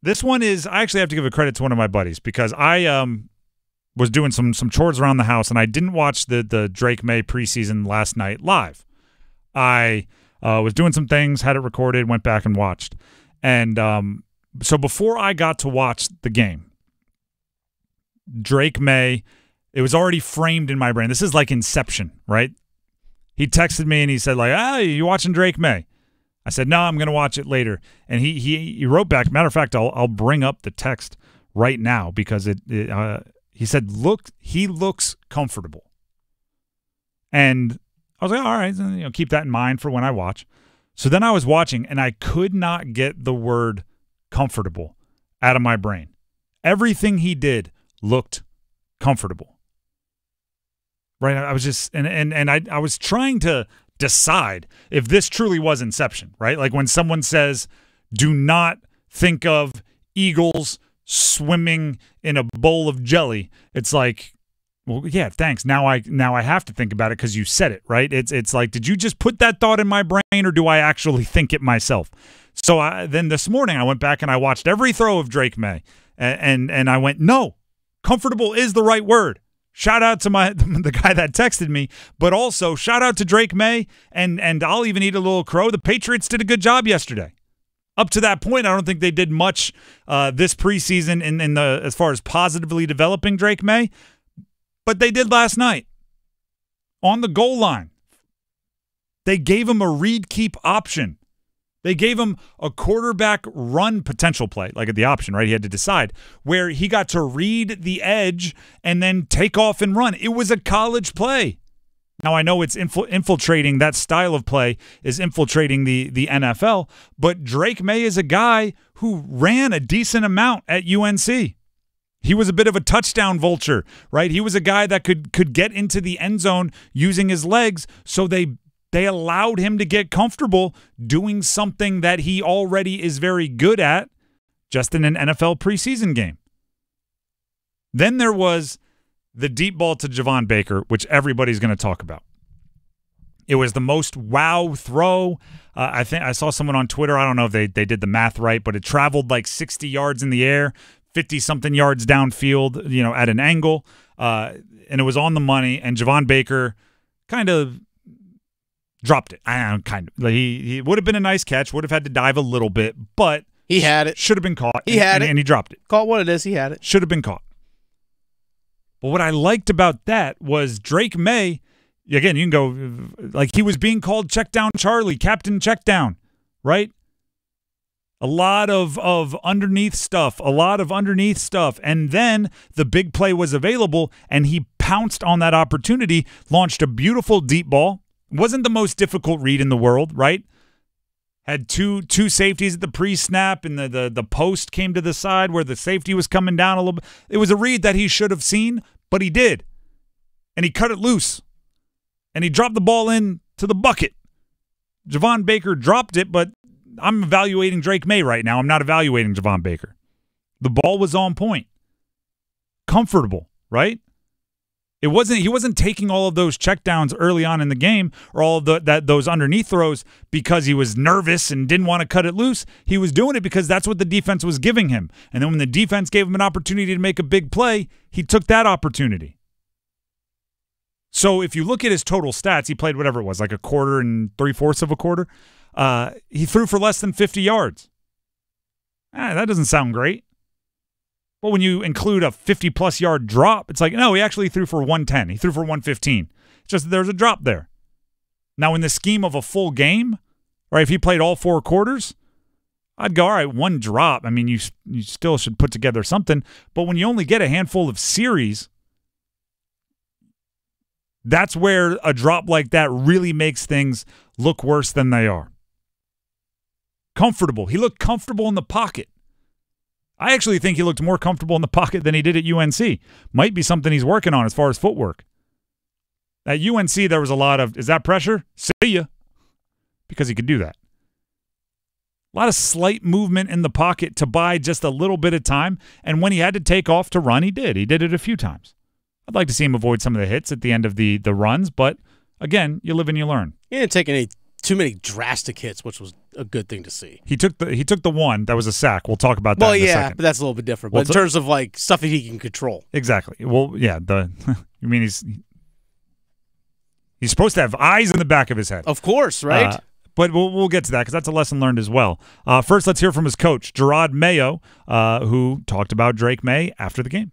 This one is, I actually have to give a credit to one of my buddies because I was doing some chores around the house, and I didn't watch the Drake Maye preseason last night live. I was doing some things, had it recorded, went back and watched. And so before I got to watch the game, Drake Maye, it was already framed in my brain. This is like Inception, right? He texted me and he said, like, you watching Drake Maye? I said, no, I'm going to watch it later. And he wrote back. Matter of fact, I'll bring up the text right now because he said, look, he looks comfortable. And I was like, all right, keep that in mind for when I watch. So then I was watching, and I could not get the word comfortable out of my brain. Everything he did looked comfortable. Right? I was just, and I was trying to decide if this truly was Inception, right? Like when someone says, do not think of eagles swimming in a bowl of jelly. It's like, well, yeah, thanks. Now I have to think about it because you said it, right? It's like, did you just put that thought in my brain, or do I actually think it myself? So then this morning I went back and I watched every throw of Drake Maye, and I went, no, comfortable is the right word. Shout out to the guy that texted me, but also shout out to Drake Maye, and I'll even eat a little crow. The Patriots did a good job yesterday. Up to that point, I don't think they did much this preseason in the as far as positively developing Drake Maye, but they did last night on the goal line. They gave him a read keep option. They gave him a quarterback run potential play, like at the option, right? He had to decide where he got to read the edge and then take off and run. It was a college play. Now, I know it's infiltrating, that style of play is infiltrating the NFL, but Drake Maye is a guy who ran a decent amount at UNC. He was a bit of a touchdown vulture, right? He was a guy that could get into the end zone using his legs, so they allowed him to get comfortable doing something that he already is very good at just in an NFL preseason game. Then there was the deep ball to Javon Baker, which everybody's going to talk about. It was the most wow throw. I think I saw someone on Twitter, I don't know if they did the math right, but it traveled like 60 yards in the air, 50-something yards downfield, at an angle, and it was on the money, and Javon Baker kind of dropped it. He would have been a nice catch, would have had to dive a little bit, but he had it. Should have been caught. He had it. And he dropped it. Caught what it is, he had it. Should have been caught. But what I liked about that was Drake Maye, again, you can go, like he was being called check down Charlie, Captain check down, right? A lot of underneath stuff, and then the big play was available, and he pounced on that opportunity, launched a beautiful deep ball. Wasn't the most difficult read in the world, right? Had two safeties at the pre-snap, and the post came to the side where the safety was coming down a little bit. It was a read that he should have seen, but he did. And he cut it loose. And he dropped the ball in to the bucket. Javon Baker dropped it, but I'm evaluating Drake Maye right now. I'm not evaluating Javon Baker. The ball was on point. Comfortable, right? He wasn't taking all of those checkdowns early on in the game, or all of those underneath throws because he was nervous and didn't want to cut it loose. He was doing it because that's what the defense was giving him. And then when the defense gave him an opportunity to make a big play, he took that opportunity. So if you look at his total stats, he played whatever it was, like a quarter and 3/4 of a quarter. He threw for less than 50 yards. That doesn't sound great. But when you include a 50-plus yard drop, it's like, no, he actually threw for 110. He threw for 115. It's just there's a drop there. Now, in the scheme of a full game, right, if he played all 4 quarters, I'd go, all right, one drop. I mean, you still should put together something. But when you only get a handful of series, that's where a drop like that really makes things look worse than they are. Comfortable. He looked comfortable in the pocket. I actually think he looked more comfortable in the pocket than he did at UNC. Might be something he's working on as far as footwork. At UNC, there was a lot of, is that pressure? See ya. Because he could do that. A lot of slight movement in the pocket to buy just a little bit of time. And when he had to take off to run, he did. He did it a few times. I'd like to see him avoid some of the hits at the end of the runs. But, again, you live and you learn. He didn't take any too many drastic hits, which was a good thing to see. He took the one that was a sack. We'll talk about that in a second. But that's a little bit different. But in terms of like stuff that he can control. Exactly. Well, yeah, you mean he's supposed to have eyes in the back of his head. Of course, right? But we'll get to that because that's a lesson learned as well. First, let's hear from his coach, Jerod Mayo, who talked about Drake Maye after the game.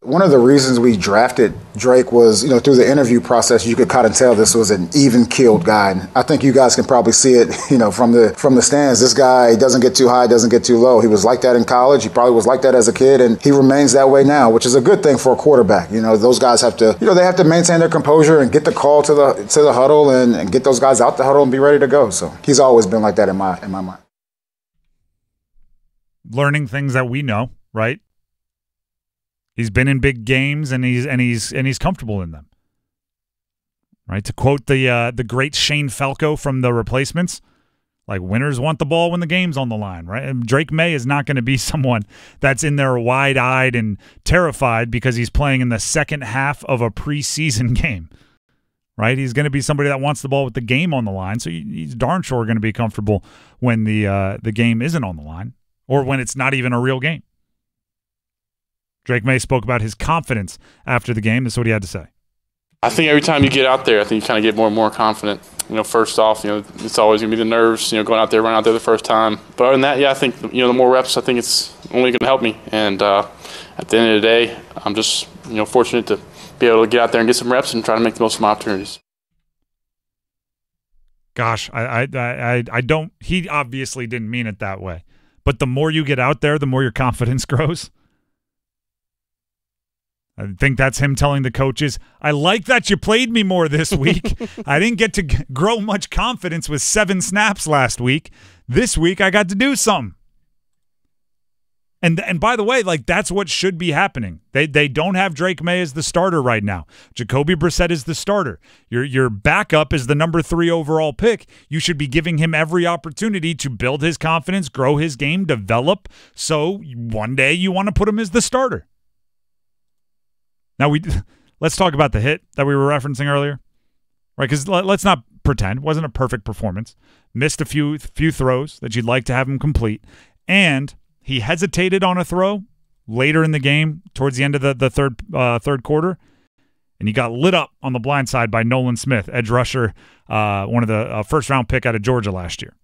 One of the reasons we drafted Drake was, through the interview process, you could kind of tell this was an even-keeled guy. And I think you guys can probably see it, from the stands. This guy doesn't get too high, doesn't get too low. He was like that in college. He probably was like that as a kid, and he remains that way now, which is a good thing for a quarterback. Those guys have to, they have to maintain their composure and get the call to the huddle and get those guys out the huddle and be ready to go. So he's always been like that in my mind. Learning things that we know, right? He's been in big games and he's comfortable in them. Right? To quote the great Shane Falco from The Replacements, like winners want the ball when the game's on the line, right? And Drake Maye is not going to be someone that's in there wide-eyed and terrified because he's playing in the second half of a preseason game. Right? He's going to be somebody that wants the ball with the game on the line, so he's darn sure going to be comfortable when the game isn't on the line or when it's not even a real game. Drake Maye spoke about his confidence after the game. This is what he had to say. I think every time you get out there, I think you kind of get more and more confident. First off, it's always going to be the nerves, going out there, running out there the first time. But other than that, I think, the more reps, I think it's only going to help me. And at the end of the day, I'm just, fortunate to be able to get out there and get some reps and try to make the most of my opportunities. Gosh, I don't – he obviously didn't mean it that way. But the more you get out there, the more your confidence grows. I think that's him telling the coaches, I like that you played me more this week. I didn't get to grow much confidence with 7 snaps last week. This week I got to do something. And by the way, like that's what should be happening. They don't have Drake Maye as the starter right now. Jacoby Brissett is the starter. Your backup is the number 3 overall pick. You should be giving him every opportunity to build his confidence, grow his game, develop. So one day you want to put him as the starter. Now, let's talk about the hit that we were referencing earlier, right? Because let's not pretend. It wasn't a perfect performance. Missed a few throws that you'd like to have him complete. And he hesitated on a throw later in the game towards the end of the third quarter, and he got lit up on the blind side by Nolan Smith, edge rusher, one of the first-round pick out of Georgia last year.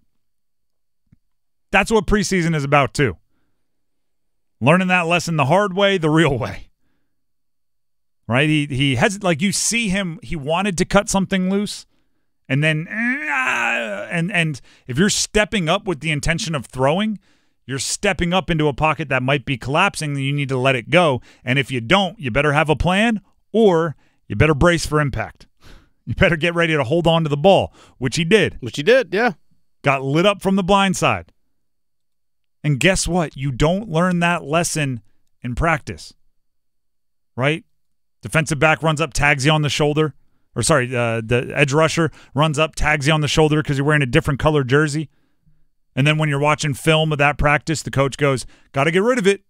That's what preseason is about, too. Learning that lesson the hard way, the real way. Right? He has, like, you see him, he wanted to cut something loose, and then and if you're stepping up with the intention of throwing, you're stepping up into a pocket that might be collapsing, then you need to let it go. And if you don't, you better have a plan, or you better brace for impact. You better get ready to hold on to the ball, which he did. Yeah. Got lit up from the blind side. And guess what? You don't learn that lesson in practice, right? Defensive back runs up, tags you on the shoulder. Or sorry, the edge rusher runs up, tags you on the shoulder because you're wearing a different color jersey. And then when you're watching film of that practice, the coach goes, got to get rid of it.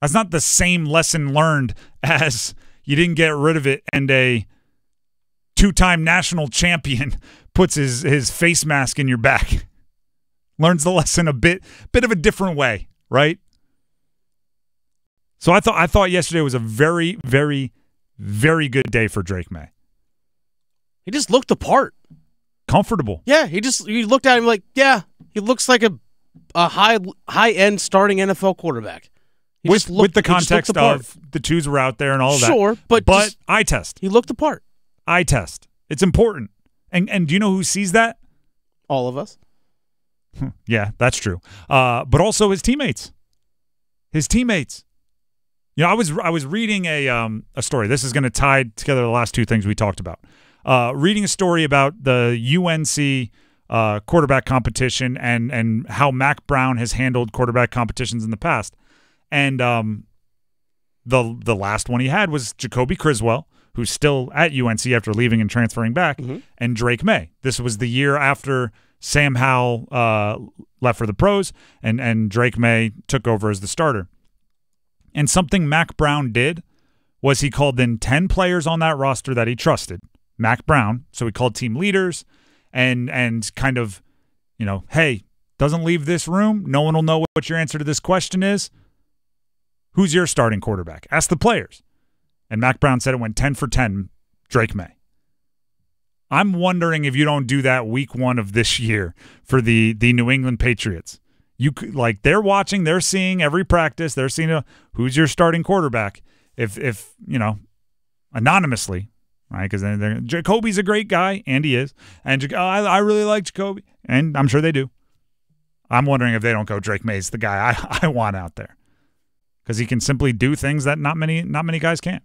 That's not the same lesson learned as you didn't get rid of it and a 2-time national champion puts his face mask in your back. Learns the lesson a bit of a different way, right? So I thought yesterday was a very, very, very good day for Drake Maye. He just looked the part. Comfortable. Yeah, you looked at him like, yeah, he looks like a high-end starting NFL quarterback. With the context of the twos were out there and all of that. Sure, but eye test. He looked the part. Eye test. It's important. And do you know who sees that? All of us. Yeah, that's true. But also his teammates. I was reading a story. This is going to tie together the last two things we talked about. Reading a story about the UNC quarterback competition and how Mac Brown has handled quarterback competitions in the past. And the last one he had was Jacoby Criswell, who's still at UNC after leaving and transferring back, and Drake Maye. This was the year after Sam Howell left for the pros, and Drake Maye took over as the starter. And something Mac Brown did was he called in 10 players on that roster that he trusted. Mac Brown, so he called team leaders, and kind of, hey, doesn't leave this room, no one will know what your answer to this question is. Who's your starting quarterback? Ask the players. And Mac Brown said it went 10 for 10, Drake Maye. I'm wondering if you don't do that week 1 of this year for the New England Patriots. They're watching, they're seeing every practice, they're seeing who's your starting quarterback. If anonymously, right? Because Jacoby's a great guy, and he is. And I really like Jacoby, and I'm sure they do. I'm wondering if they don't go Drake Maye's the guy I want out there, because he can simply do things that not many guys can.